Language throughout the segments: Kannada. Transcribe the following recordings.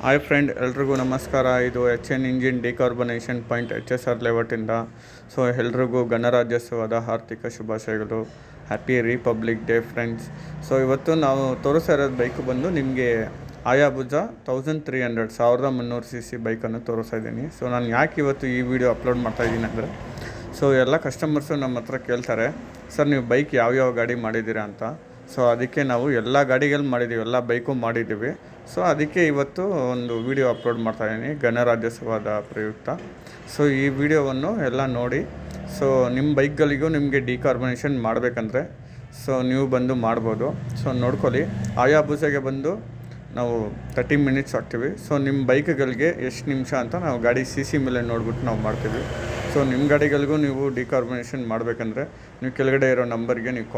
ಹಾಯ್ ಫ್ರೆಂಡ್, ಎಲ್ರಿಗೂ ನಮಸ್ಕಾರ. ಇದು HN engine decarbonisation point HSR ಲೇಔಟಿಂದ. ಸೊ ಎಲ್ರಿಗೂ ಗಣರಾಜ್ಯೋತ್ಸವದ ಆರ್ಥಿಕ ಶುಭಾಶಯಗಳು. Happy republic day friends. So ಇವತ್ತು ನಾವು ತೋರಿಸ್ತಾ ಇರೋದು ಬೈಕ್ ಬಂದು ನಿಮಗೆ ಹಾಯಾಬುಸಾ 1300 cc ಬೈಕನ್ನು ತೋರಿಸ್ತಾ ಇದ್ದೀನಿ. ಸೊ ನಾನು ಯಾಕೆ ಇವತ್ತು ಈ ವಿಡಿಯೋ ಅಪ್ಲೋಡ್ ಮಾಡ್ತಾಯಿದ್ದೀನಿ ಅಂದರೆ, ಸೊ ಎಲ್ಲ ಕಸ್ಟಮರ್ಸು ನಮ್ಮ ಹತ್ರ ಕೇಳ್ತಾರೆ, ಸರ್ ನೀವು ಬೈಕ್ ಯಾವ್ಯಾವ ಗಾಡಿ ಮಾಡಿದ್ದೀರಾ ಅಂತ. ಸೊ ಅದಕ್ಕೆ ನಾವು ಎಲ್ಲ ಗಾಡಿಗಳು ಮಾಡಿದ್ದೀವಿ, ಎಲ್ಲ ಬೈಕು ಮಾಡಿದ್ದೀವಿ. ಸೊ ಅದಕ್ಕೆ ಇವತ್ತು ಒಂದು ವಿಡಿಯೋ ಅಪ್ಲೋಡ್ ಮಾಡ್ತಾಯಿದ್ದೀನಿ ಗಣರಾಜ್ಯೋತ್ಸವದ ಪ್ರಯುಕ್ತ. ಸೊ ಈ ವಿಡಿಯೋವನ್ನು ಎಲ್ಲ ನೋಡಿ. ಸೊ ನಿಮ್ಮ ಬೈಕ್ಗಳಿಗೂ ನಿಮಗೆ ಡಿಕಾರ್ಬನೇಷನ್ ಮಾಡಬೇಕಂದ್ರೆ ಸೊ ನೀವು ಬಂದು ಮಾಡ್ಬೋದು. ಸೊ ನೋಡ್ಕೊಳ್ಳಿ, ಹಾಯಾಬುಸಾಗೆ ಬಂದು ನಾವು 30 ಮಿನಿಟ್ಸ್ ಆಗ್ತೀವಿ. ಸೊ ನಿಮ್ಮ ಬೈಕ್ಗಳಿಗೆ ಎಷ್ಟು ನಿಮಿಷ ಅಂತ ನಾವು ಗಾಡಿ CC ಮೇಲೆ ನೋಡ್ಬಿಟ್ಟು ನಾವು ಮಾಡ್ತೀವಿ. ಸೊ ನಿಮ್ಮ ಗಾಡಿಗಳಿಗೂ ನೀವು ಡಿಕಾರ್ಬನೇಷನ್ ಮಾಡಬೇಕಂದ್ರೆ ನೀವು ಕೆಳಗಡೆ ಇರೋ ನಂಬರ್ಗೆ ನೀವು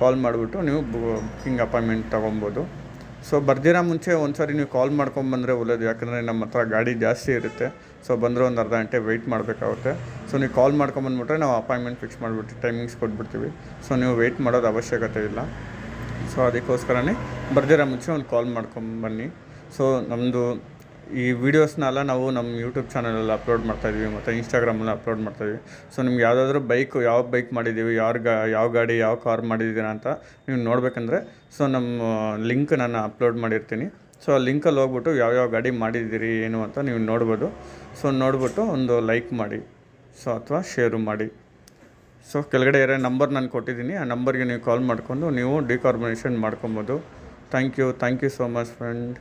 ಕಾಲ್ ಮಾಡಿಬಿಟ್ಟು ನೀವು ಬುಕ್ಕಿಂಗ್ ಅಪಾಯಿಂಟ್ಮೆಂಟ್ ತೊಗೊಬೋದು. ಸೊ ಬರ್ದಿರೋ ಮುಂಚೆ ಒಂದು ಸಾರಿ ನೀವು ಕಾಲ್ ಮಾಡ್ಕೊಂಬಂದರೆ ಒಳ್ಳೆಯದು, ಯಾಕಂದರೆ ನಮ್ಮ ಹತ್ರ ಗಾಡಿ ಜಾಸ್ತಿ ಇರುತ್ತೆ. ಸೊ ಬಂದರೆ ಒಂದು ಅರ್ಧ ಗಂಟೆ ವೆಯ್ಟ್ ಮಾಡಬೇಕಾಗುತ್ತೆ. ಸೊ ನೀವು ಕಾಲ್ ಮಾಡ್ಕೊಂಬಂದ್ಬಿಟ್ರೆ ನಾವು ಅಪಾಯಿಂಟ್ಮೆಂಟ್ ಫಿಕ್ಸ್ ಮಾಡಿಬಿಟ್ಟು ಟೈಮಿಂಗ್ಸ್ ಕೊಟ್ಬಿಡ್ತೀವಿ. ಸೊ ನೀವು ವೆಯ್ಟ್ ಮಾಡೋದು ಅವಶ್ಯಕತೆ ಇಲ್ಲ. ಸೊ ಅದಕ್ಕೋಸ್ಕರನೇ ಬರ್ದಿರೋ ಮುಂಚೆ ಒಂದು ಕಾಲ್ ಮಾಡ್ಕೊಂಬನ್ನಿ. ಸೊ ನಮ್ಮದು ಈ ವಿಡಿಯೋಸ್ನೆಲ್ಲ ನಾವು ನಮ್ಮ ಯೂಟ್ಯೂಬ್ ಚಾನಲಲ್ಲಿ ಅಪ್ಲೋಡ್ ಮಾಡ್ತಾಯಿದ್ವಿ ಮತ್ತು ಇನ್ಸ್ಟಾಗ್ರಾಮಲ್ಲಿ ಅಪ್ಲೋಡ್ ಮಾಡ್ತಾಯಿದ್ವಿ. ಸೊ ನಿಮ್ಗೆ ಯಾವುದಾದ್ರೂ ಯಾವ ಬೈಕ್ ಮಾಡಿದ್ದೀವಿ, ಯಾವ ಗಾಡಿ ಯಾವ ಕಾರ್ ಮಾಡಿದ್ದೀರಾ ಅಂತ ನೀವು ನೋಡಬೇಕಂದ್ರೆ ಸೊ ನಮ್ಮ ಲಿಂಕ್ ನಾನು ಅಪ್ಲೋಡ್ ಮಾಡಿರ್ತೀನಿ. ಸೊ ಆ ಲಿಂಕಲ್ಲಿ ಹೋಗ್ಬಿಟ್ಟು ಯಾವ್ಯಾವ ಗಾಡಿ ಮಾಡಿದ್ದೀರಿ ಏನು ಅಂತ ನೀವು ನೋಡ್ಬೋದು. ಸೊ ನೋಡ್ಬಿಟ್ಟು ಒಂದು ಲೈಕ್ ಮಾಡಿ, ಸೊ ಅಥವಾ ಶೇರು ಮಾಡಿ. ಸೊ ಕೆಳಗಡೆ ಇರೋ ನಂಬರ್ ನಾನು ಕೊಟ್ಟಿದ್ದೀನಿ, ಆ ನಂಬರ್ಗೆ ನೀವು ಕಾಲ್ ಮಾಡಿಕೊಂಡು ನೀವು ಡಿಕಾರ್ಬನೇಷನ್ ಮಾಡ್ಕೊಬೋದು. Thank you so much friend.